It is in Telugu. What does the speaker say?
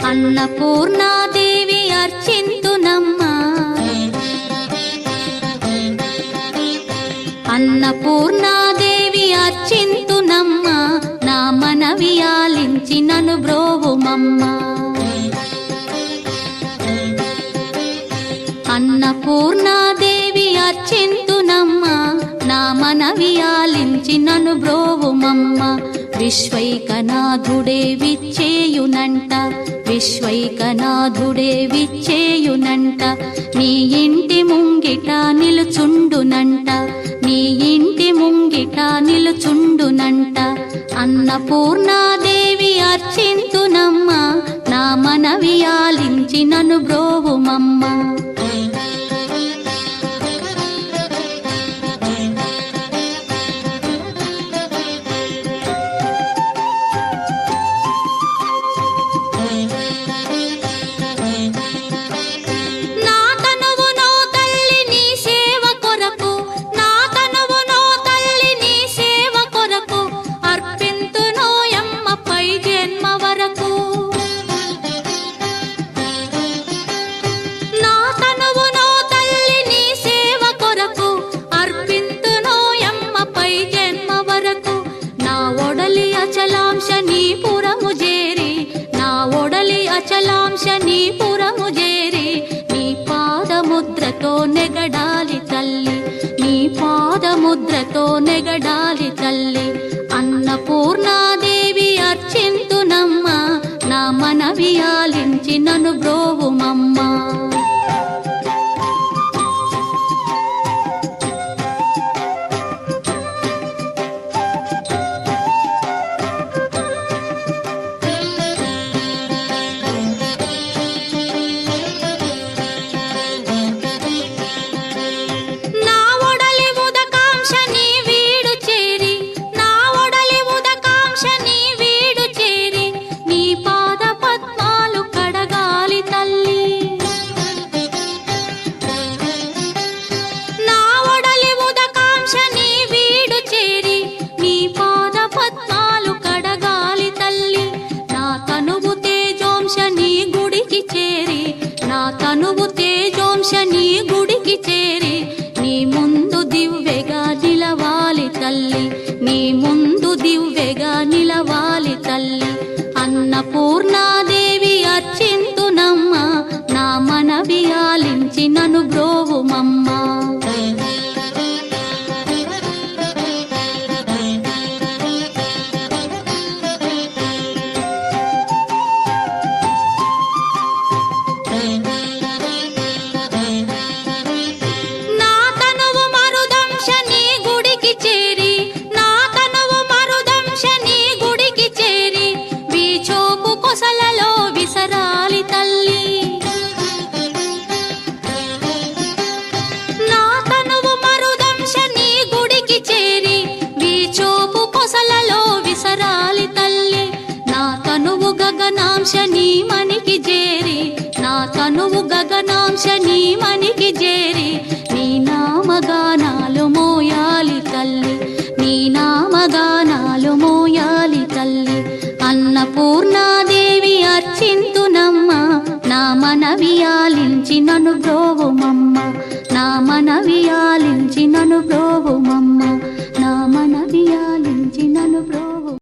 అన్నపూర్ణాదేవి అర్చింతునమ్మా, అన్నపూర్ణాదేవి అర్చింతునమ్మా, నా మనవి ఆలించి నన్ను బ్రోవుమమ్మా. అన్నపూర్ణాదేవి అర్చింతునమ్మా, నా మనవి ఆలించి నన్ను బ్రోవుమమ్మా. విశ్వైకనాథుడే విచ్చేయునంట, విశ్వైకనాథుడే విచ్చేయునంట, నీ ఇంటి ముంగిట నిలుచుండునంట, నీ ఇంటి ముంగిట నిలుచుండునంట. అన్నపూర్ణాదేవి అర్చింతునమ్మా, నా మనవి ఆలించి నన్ను బ్రోవుమమ్మా. అచలాంశనీపురము చేరి నీ పాదముద్రతో నెగడాలి తల్లి, నీ పాదముద్రతో నెగడాలి తల్లి. అన్నపూర్ణాదేవి అర్చింతునమ్మా, నా మనవి ఆలించి నన్ను బ్రోవుమమ్మా. తనువు తేజోంశని గుడికి చేరి నీ ముందు దివ్వెగా నిలవాలి తల్లి, నీ ముందు దివ్వెగా నిలవాలి తల్లి. అన్నపూర్ణాదేవి అర్చింతునమ్మా, నా మనవి ఆలించి నన్ను బ్రోవుమమ్మా. గగనాంశని మనికి చేరి, నా తనువు గగనాంశని మనికి చేరి నీ నామగానాలు మోయాలి తల్లి, నీ నామగానాలు మోయాలి తల్లి. అన్నపూర్ణాదేవి అర్చింతునమ్మా, నా మనవి ఆలించి నన్ను బ్రోవుమమ్మా, నా మనవి ఆలించి నన్ను బ్రోవు.